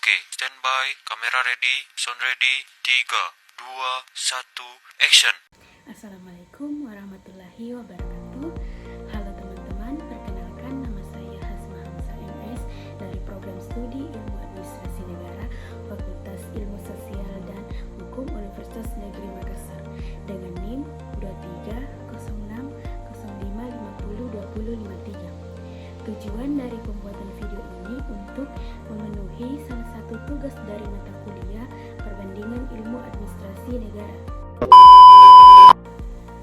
Oke, standby, kamera ready, sound ready, 3, 2, 1, action. Assalamualaikum warahmatullahi wabarakatuh. Halo teman-teman, perkenalkan nama saya Hasma Hamzah MS dari program studi Ilmu Administrasi Negara Fakultas Ilmu Sosial dan Hukum Universitas Negeri Makassar dengan NIM 230605502053. Tujuan dari pembuatan video ini untuk memenuhi salah satu tugas dari mata kuliah Perbandingan Ilmu Administrasi Negara.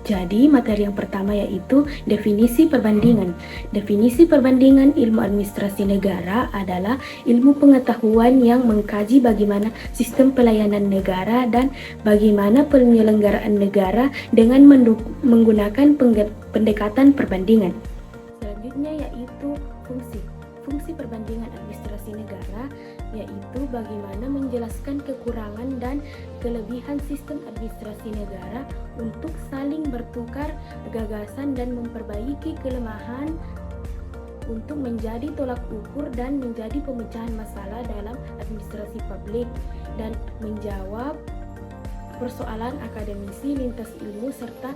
Jadi, materi yang pertama yaitu definisi perbandingan. Definisi perbandingan ilmu administrasi negara adalah ilmu pengetahuan yang mengkaji bagaimana sistem pelayanan negara dan bagaimana penyelenggaraan negara dengan menggunakan pendekatan perbandingan. Selanjutnya yaitu fungsi perbandingan administrasi negara, yaitu bagaimana menjelaskan kekurangan dan kelebihan sistem administrasi negara untuk saling bertukar gagasan dan memperbaiki kelemahan untuk menjadi tolak ukur dan menjadi pemecahan masalah dalam administrasi publik dan menjawab persoalan akademisi lintas ilmu serta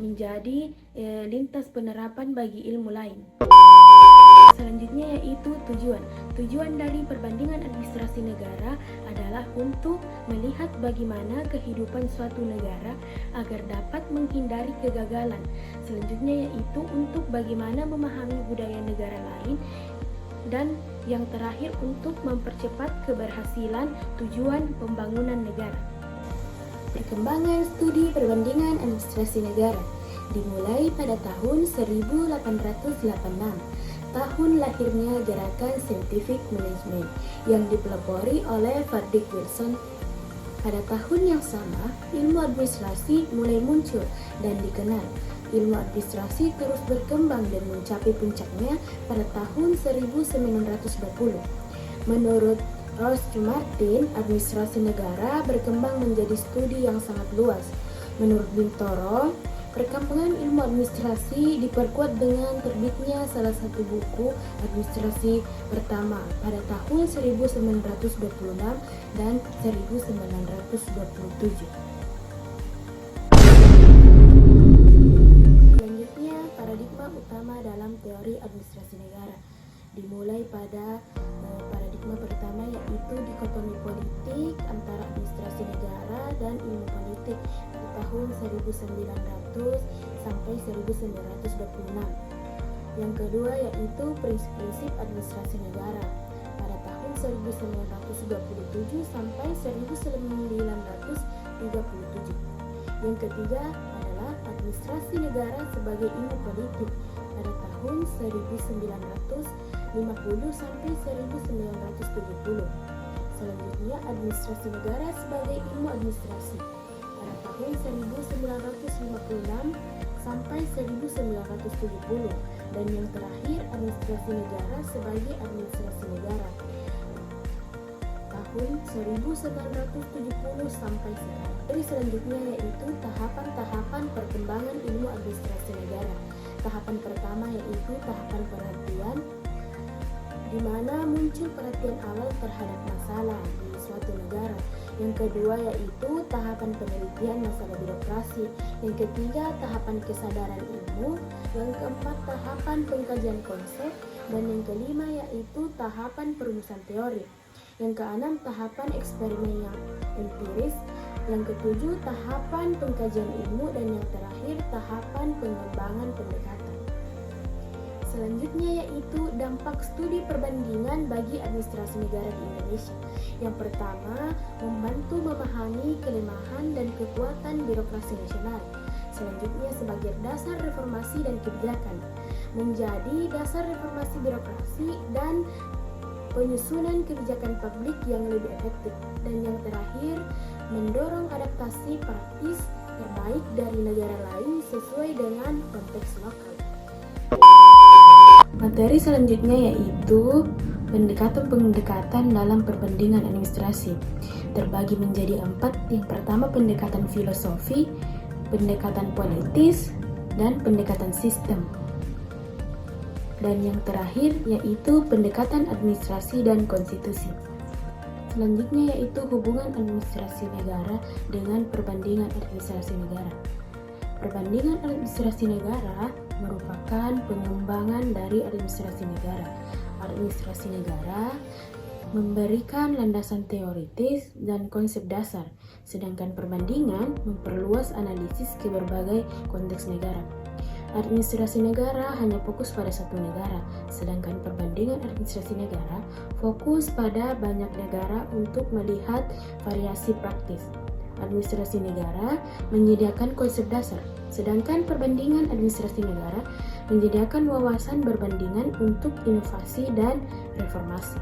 menjadi lintas penerapan bagi ilmu lain. Selanjutnya yaitu tujuan. Tujuan dari perbandingan administrasi negara adalah untuk melihat bagaimana kehidupan suatu negara agar dapat menghindari kegagalan. Selanjutnya yaitu untuk bagaimana memahami budaya negara lain. Dan yang terakhir untuk mempercepat keberhasilan tujuan pembangunan negara. Perkembangan studi perbandingan administrasi negara dimulai pada tahun 1886. Tahun lahirnya gerakan Scientific Management yang dipelopori oleh Frederick Wilson. Pada tahun yang sama, ilmu administrasi mulai muncul dan dikenal. Ilmu administrasi terus berkembang dan mencapai puncaknya pada tahun 1920. Menurut Ross Martin, administrasi negara berkembang menjadi studi yang sangat luas. Menurut Bintoro, perkembangan ilmu administrasi diperkuat dengan terbitnya salah satu buku administrasi pertama pada tahun 1926 dan 1927. Selanjutnya, paradigma utama dalam teori administrasi negara dimulai pada paradigma pertama yaitu dikotomi politik antara administrasi negara dan ilmu politik di tahun 1900 sampai 1926. Yang kedua yaitu prinsip-prinsip administrasi negara pada tahun 1927 sampai 1937. Yang ketiga adalah administrasi negara sebagai ilmu politik pada tahun 1950 sampai 1970. Selanjutnya administrasi negara sebagai ilmu administrasi pada tahun 1956 sampai 1970, dan yang terakhir administrasi negara sebagai administrasi negara tahun 1970 sampai sekarang. Jadi selanjutnya yaitu tahapan-tahapan perkembangan ilmu administrasi negara. Tahapan pertama yaitu tahapan perhatian, di mana muncul perhatian awal terhadap masalah di suatu negara. Yang kedua yaitu tahapan penelitian masalah birokrasi. Yang ketiga tahapan kesadaran ilmu. Yang keempat tahapan pengkajian konsep. Dan yang kelima yaitu tahapan perumusan teori. Yang keenam tahapan eksperimen yang empiris. Yang ketujuh tahapan pengkajian ilmu. Dan yang terakhir tahapan pengembangan pendekatan. Selanjutnya yaitu dampak studi perbandingan bagi administrasi negara di Indonesia. Yang pertama, membantu memahami kelemahan dan kekuatan birokrasi nasional. Selanjutnya sebagai dasar reformasi dan kebijakan, menjadi dasar reformasi birokrasi dan penyusunan kebijakan publik yang lebih efektif. Dan yang terakhir, mendorong adaptasi praktis terbaik dari negara lain sesuai dengan konteks lokal. Materi selanjutnya yaitu pendekatan dalam perbandingan administrasi. Terbagi menjadi 4. Yang pertama pendekatan filosofi, pendekatan politis, dan pendekatan sistem. Dan yang terakhir yaitu pendekatan administrasi dan konstitusi. Selanjutnya yaitu hubungan administrasi negara dengan perbandingan administrasi negara. Perbandingan administrasi negara merupakan pengembangan dari administrasi negara. Administrasi negara memberikan landasan teoritis dan konsep dasar, sedangkan perbandingan memperluas analisis ke berbagai konteks negara. Administrasi negara hanya fokus pada satu negara, sedangkan perbandingan administrasi negara fokus pada banyak negara untuk melihat variasi praktis. Administrasi negara menyediakan konsep dasar, sedangkan perbandingan administrasi negara menyediakan wawasan berbandingan untuk inovasi dan reformasi.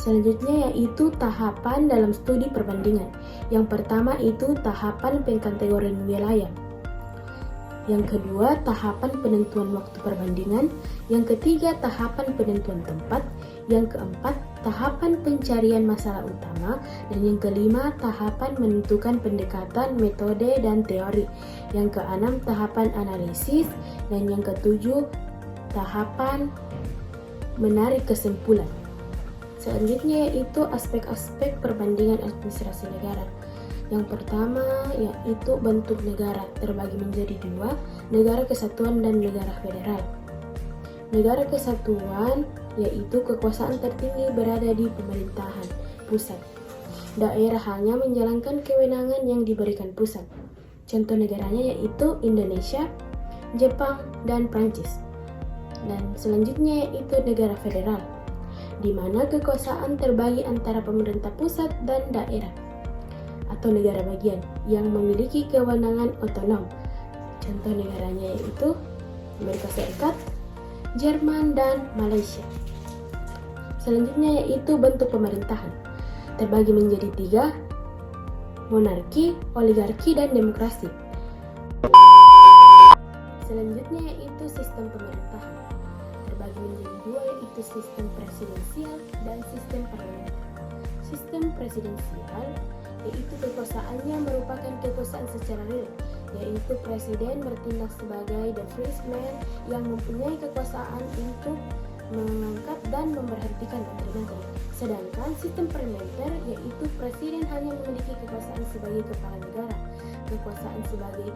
Selanjutnya yaitu tahapan dalam studi perbandingan. Yang pertama itu tahapan pengkategorian wilayah. Yang kedua, tahapan penentuan waktu perbandingan. Yang ketiga, tahapan penentuan tempat. Yang keempat, tahapan pencarian masalah utama. Dan yang kelima, tahapan menentukan pendekatan, metode, dan teori. Yang keenam, tahapan analisis. Dan yang ketujuh, tahapan menarik kesimpulan. Selanjutnya yaitu aspek-aspek perbandingan administrasi negara. Yang pertama yaitu bentuk negara terbagi menjadi dua, negara kesatuan dan negara federal. Negara kesatuan yaitu kekuasaan tertinggi berada di pemerintahan pusat. Daerah hanya menjalankan kewenangan yang diberikan pusat. Contoh negaranya yaitu Indonesia, Jepang, dan Prancis. Dan selanjutnya yaitu negara federal, di mana kekuasaan terbagi antara pemerintah pusat dan daerah, atau negara bagian yang memiliki kewenangan otonom. Contoh negaranya yaitu Amerika Serikat, Jerman, dan Malaysia. Selanjutnya yaitu bentuk pemerintahan, terbagi menjadi tiga, monarki, oligarki, dan demokrasi. Selanjutnya yaitu sistem pemerintahan, terbagi menjadi dua, yaitu sistem presidensial dan sistem parlementer. Sistem presidensial yaitu kekuasaannya merupakan kekuasaan secara real, yaitu presiden bertindak sebagai the first man yang mempunyai kekuasaan untuk mengangkat dan memberhentikan menteri-menteri. Sedangkan sistem parlementer yaitu presiden hanya memiliki kekuasaan sebagai kepala negara. Kekuasaan sebagai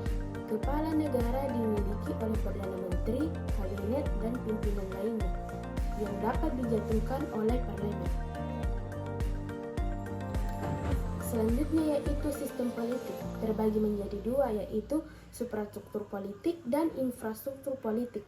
kepala negara dimiliki oleh Perdana Menteri, Kabinet, dan pimpinan lainnya yang dapat dijatuhkan oleh parlemen. Selanjutnya yaitu sistem politik, terbagi menjadi dua, yaitu suprastruktur politik dan infrastruktur politik.